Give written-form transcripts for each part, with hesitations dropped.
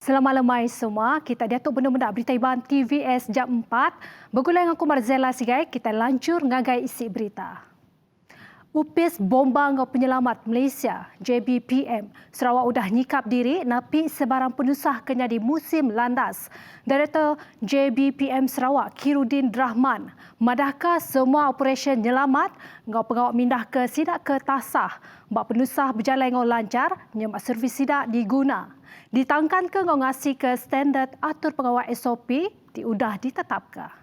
Selamat lemai semua, kita diatuk benda-benda berita Iban TVS jam 4. Bergulai dengan aku Marzella Sigai, kita lancur ngagai isi berita. Upis bomba ngau penyelamat Malaysia, JBPM, Sarawak udah nyikap diri napi sebarang penusah kena di musim landas. Director JBPM Sarawak, Kirudin Rahman, madahkah semua operasi nyelamat ngau pengawak mindah ke sidak ke tasah. Bak penusah berjalan ngau lancar, nyemak servis sidak diguna. Ditangkan ke ngau ngasi ke standard atur pengawal SOP, diudah ditetapkan.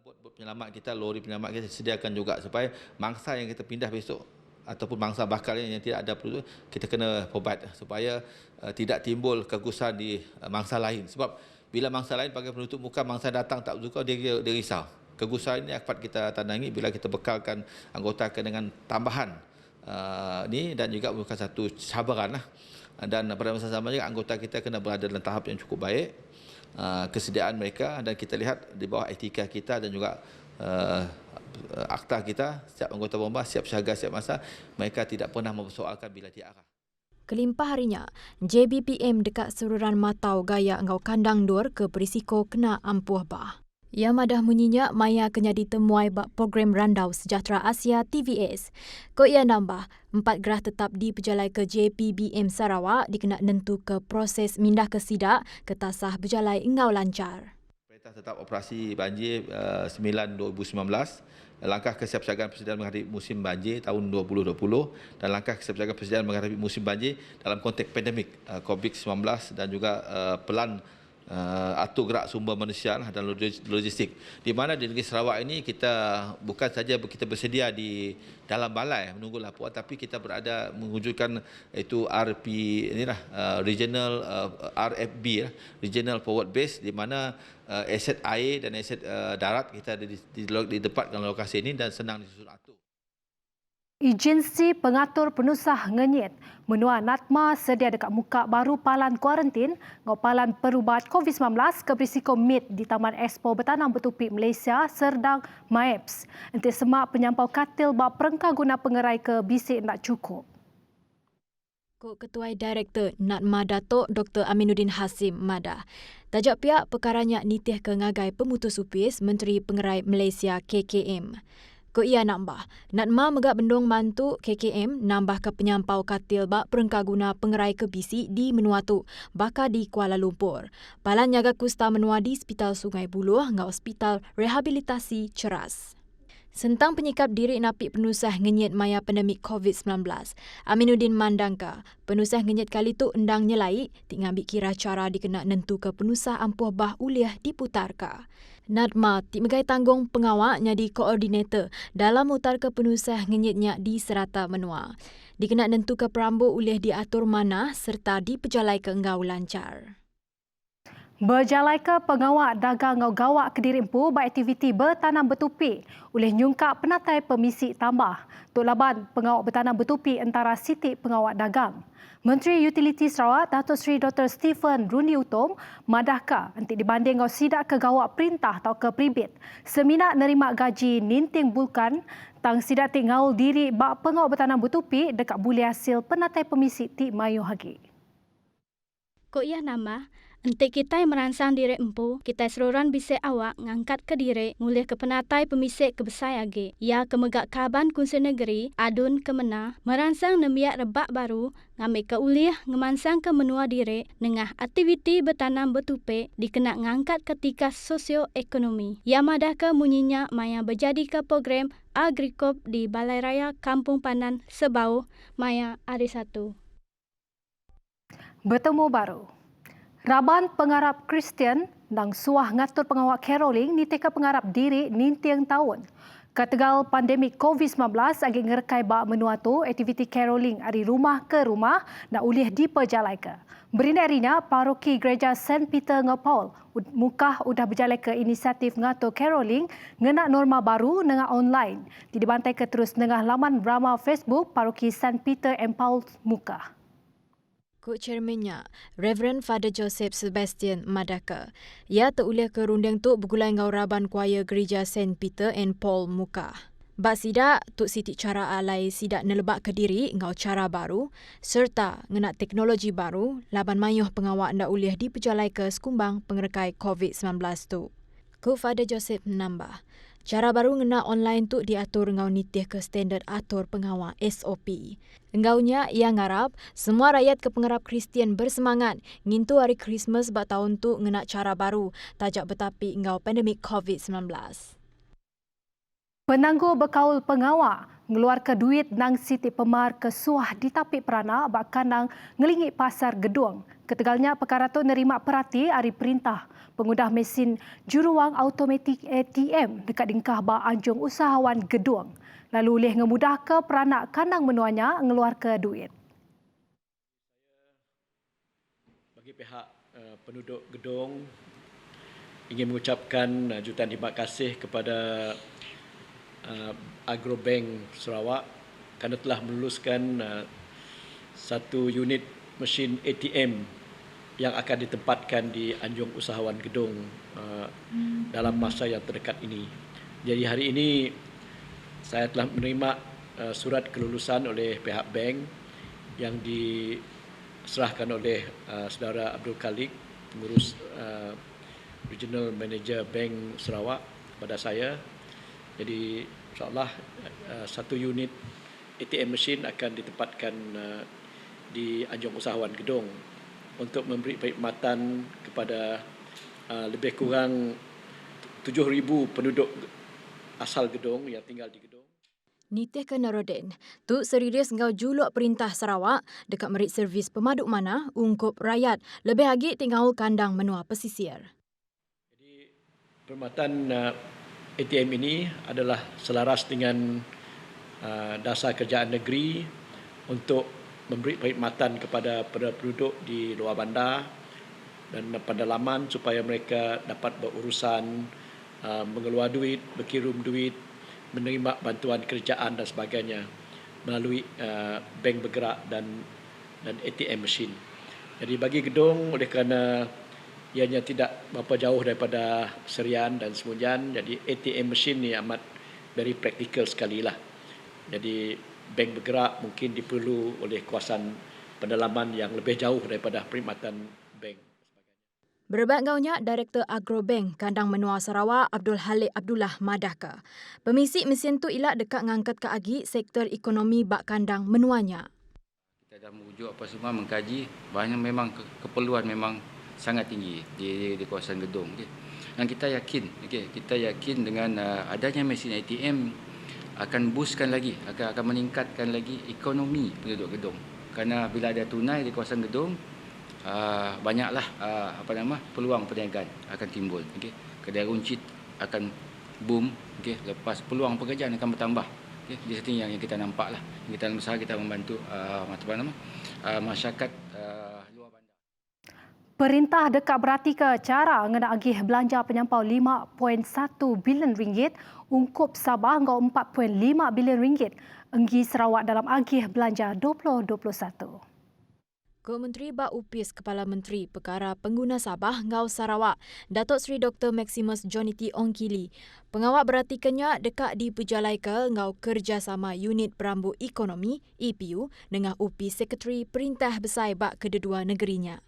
Bot penyelamat kita, lori penyelamat kita sediakan juga supaya mangsa yang kita pindah besok ataupun mangsa bakal yang tidak ada perlu kita kena pobat supaya tidak timbul kegusaran di mangsa lain. Sebab bila mangsa lain pakai penutup muka, mangsa datang tak suka, dia risau. Kegusaran ini dapat kita tandangi bila kita bekalkan anggota dengan tambahan ni dan juga bukan satu cabaran lah. Dan pada masa sama juga anggota kita kena berada dalam tahap yang cukup baik. Kesediaan mereka dan kita lihat di bawah etika kita dan juga akta kita, setiap anggota bomba siap siaga siap masa, mereka tidak pernah mempersoalkan bila diarah. Kelimpah harinya, JBPM dekat seruran matau gaya ngau kandang dur ke berisiko kena ampuh bah. Ia madah munyinya maya kena ditemuai bak program Randau Sejahtera Asia TVS. Ko ia nambah, 4 gerah tetap diperjalai ke JPBM Sarawak dikena nentu ke proses mindah ke sidak ke tasah berjalai ngau lancar. Perintah tetap operasi banjir 9/2019, langkah kesiapsiagaan persediaan menghadapi musim banjir tahun 2020 dan langkah kesiapsiagaan persediaan menghadapi musim banjir dalam konteks pandemik COVID-19 dan juga pelan atur gerak sumber manusia dan logistik. Di mana di negeri Sarawak ini kita bukan saja kita bersedia di dalam balai menunggu laporan, tapi kita berada mewujudkan itu RP inilah regional RFB regional forward base, di mana aset air dan aset darat kita ada di tempatkan lokasi ini dan senang disusun atur. Agensi Pengatur Penusah Ngenyit menua Natma sedia dekat muka baru palan kuarantin ngau palan perubat COVID-19 ke berisiko MIT di Taman Expo Bertanam Bertupik Malaysia Serdang MAEPS. Nanti semak penyampau katil bak perengkah guna pengerai ke bisik nak cukup. Ketua Direktur Natma Datuk Dr. Aminuddin Hasim Madah. Tajak pihak perkaranya nitih ke ngagai pemutus upis Menteri Pengerai Malaysia KKM. Ko ia nambah, Natma megak bendung mantu KKM nambah ke penyampau katil bak perengkah guna pengerai ke bisi di menua tu, baka di Kuala Lumpur. Palan nyaga kusta menua di Hospital Sungai Buloh ngau Hospital Rehabilitasi Ceras. Sentang penyikap diri napi penusah ngenyit maya pandemik COVID-19, Aminuddin mandangka penusah ngenyit kali tu endang nyelai tingambil kira cara dikena nentu ke penusah ampuh bah uliah diputarka. Natma megai tanggung pengawaknya di koordinator dalam utar ke penusah ngenyitnya di serata menua. Dikena nentu ke perambu uliah diatur mana serta dipejalai ke engau lancar. Berjalai ke pengawak dagang ngau gawak Kediri Empu beraktiviti bertanam bertupi oleh nyungkap penatai pemisik tambah. Tok Laban pengawak bertanam bertupi antara Siti pengawak dagang. Menteri Utiliti Sarawak Datuk Seri Dr. Stephen Runi Utom madahkah nanti dibanding ngau sidak ke gawak perintah atau ke pribit. Seminat nerima gaji ninting bulkan tang sidak tinggal diri bak pengawak bertanam bertupi dekat buli hasil penatai pemisik Tik Mayu Hagi. Ko ia nama Entik kita yang merangsang diri empu, kita seruran bisik awak ngangkat ke diri mulih ke penatai pemisik kebesai agi. Ia kemegak kaban kunci negeri, adun kemena, merangsang nemiak rebak baru, ngambil ke ulih ngemansang ke menua diri, nengah aktiviti bertanam bertupe dikena ngangkat ketika sosioekonomi. Ia madah ke munyinya maya berjadi ke program Agrikop di Balai Raya Kampung Panan Sebau, maya hari 1. Bertemu baru. Raban pengarap Kristian dan suah ngatur pengawak caroling ni teka pengarap diri nintiang tahun. Ketegal pandemik COVID-19 agi ngerekai bak menua tu aktiviti caroling dari rumah ke rumah nak ulih diperjalai ke. Berina-rina paroki Gereja St. Peter Ngapol mukah udah berjalai ke inisiatif ngatur caroling ngena norma baru dengan online. Dibantai ke terus dengan laman drama Facebook paroki St. Peter and Paul mukah. Kok chairmannya, Reverend Father Joseph Sebastian Madaka. Ia teruliah ke runding tu bergulai ngau raban kuaya Gereja St. Peter and Paul Muka. Bak sidak, Tuk Siti cara alai sidak nelebak ke diri ngau cara baru serta ngenak teknologi baru laban mayuh pengawak ndak uliah dipejalai ke sekumbang pengerekai COVID-19 tu. Ku Father Joseph menambah, cara baru ngenak online tu diatur ngau nitih ke standard atur pengawak SOP. Engaunya ia ngarap semua rakyat ke pengerap Kristian bersemangat ngintu hari Christmas bak tahun tu ngenak cara baru tajak betapi ngau pandemik COVID-19. Penangguh berkaul pengawak ngeluarkan duit nang Siti Pemar ke suah di tapik peranak bakkan nang ngelingik pasar Gedong. Ketegalnya perkara tu nerima perhati hari perintah pengudah mesin juruang automatik ATM dekat dingkah ba anjung usahawan Gedong. Lalu boleh ngemudah ke peranak kandang menuanya ngeluarkan duit. Bagi pihak penduduk Gedong ingin mengucapkan jutaan terima kasih kepada Agrobank Sarawak kerana telah meluluskan satu unit mesin ATM yang akan ditempatkan di Anjung Usahawan Gedong dalam masa yang terdekat ini. Jadi hari ini saya telah menerima surat kelulusan oleh pihak bank yang diserahkan oleh saudara Abdul Khalik, pengurus Regional Manager Bank Sarawak kepada saya. Jadi insyaAllah satu unit ATM mesin akan ditempatkan di Anjung Usahawan Gedong untuk memberi perkhidmatan kepada lebih kurang 7,000 penduduk asal Gedong yang tinggal di Gedong. Nitih ke Narodin, tu serius ngau juluk perintah Sarawak dekat merit servis pemaduk mana ungkup rakyat lebih lagi tinggal kandang menua pesisir. Jadi perkhidmatan ATM ini adalah selaras dengan dasar kerjaan negeri untuk memberi perkhidmatan kepada penduduk di luar bandar dan pendalaman supaya mereka dapat berurusan, mengeluar duit, berkirim duit, menerima bantuan kerjaan dan sebagainya melalui bank bergerak dan ATM mesin. Jadi bagi Gedong, oleh kerana ianya tidak berapa jauh daripada Serian dan Semunjan, jadi ATM mesin ni amat very practical sekali lah. Jadi bank bergerak mungkin diperlu oleh kawasan pendalaman yang lebih jauh daripada perkhidmatan bank. Berbat ngaunya Direktur Agrobank Kandang Menua Sarawak Abdul Halik Abdullah Madaka. Pemisi mesin tu ilak dekat ngangkat ke agi sektor ekonomi bak kandang menuanya. Kita dah merujuk apa semua mengkaji, banyak memang keperluan memang sangat tinggi di kawasan Gedong. Okay. Dan kita yakin dengan adanya mesin ATM akan boostkan lagi, akan meningkatkan lagi ekonomi penduduk Gedong. Kerana bila ada tunai di kawasan Gedong, banyaklah peluang perniagaan akan timbul. Okay. Kedai runcit akan boom. Okay. Lepas peluang pekerjaan akan bertambah. Okay. Di sini yang kita nampak lah. Kita berusaha kita membantu masyarakat luar bandar. Perintah dekat berarti ke cara ngena agih belanja penyampau 5.1 bilion ringgit ungkup Sabah ngau 4.5 bilion ringgit enggi Sarawak dalam agih belanja 2021. Menteri Bak Upis Kepala Menteri Perkara Pengguna Sabah ngau Sarawak, Datuk Seri Dr. Maximus Jonity Ongkili, pengawak berartikannya dekat dipejalai ke ngau kerjasama Unit Perambu Ekonomi EPU dengan Upis Sekretari Perintah Besar bak kedua negerinya.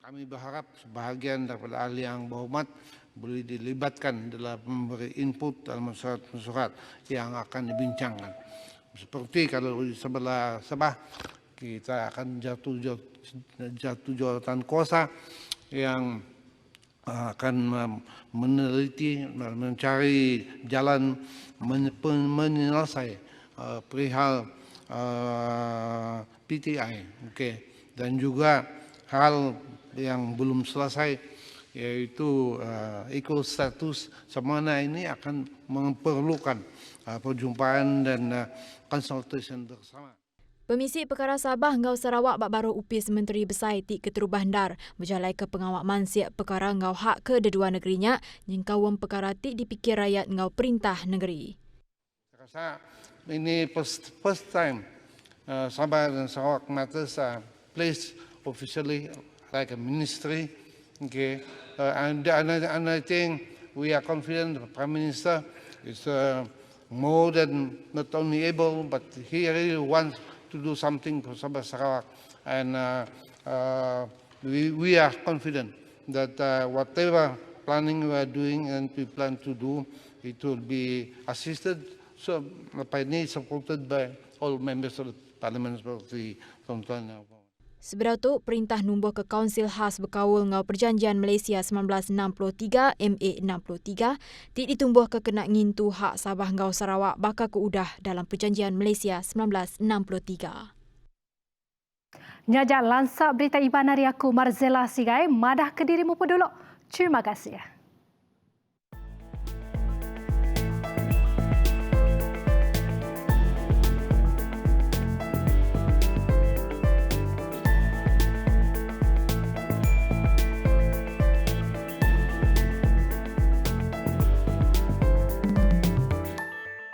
Kami berharap sebahagian daripada ahli yang berhormat boleh dilibatkan dalam memberi input dalam mesyuarat yang akan dibincangkan. Seperti kalau di sebelah Sabah, kita akan jatuh jawatan kuasa yang akan meneliti, mencari jalan menyelesaikan perihal PTI. Dan juga hal yang belum selesai yaitu ekostatus semana ini akan memerlukan perjumpaan dan konsultasi bersama. Pemisi Perkara Sabah ngau Sarawak bak baru Upis Menteri Besar Tik Keterus Bandar berjalai ke pengawak mansiak perkara ngau hak kedua negerinya nyengkawam perkara tik dipikir rakyat ngau perintah negeri. Saya rasa ini first time Sabah dan Sarawak Matters placed officially like a ministry. And I think we are confident the Prime Minister is more than not only able, but he really wants to do something for Sabah Sarawak. And we are confident that whatever planning we are doing and we plan to do, it will be assisted, supported by all members of the Parliament seperti tuan-tuan. Seberatu perintah numbuh ke Kaunsil Khas berkawal ngau Perjanjian Malaysia 1963 MA 63 ti ditumbuh ke kena ngintu hak Sabah ngau Sarawak bakal keudah dalam Perjanjian Malaysia 1963. Nyajak lansak berita Iban hari aku Marzela Sigai, madah ke dirimu peduluk. Terima kasih.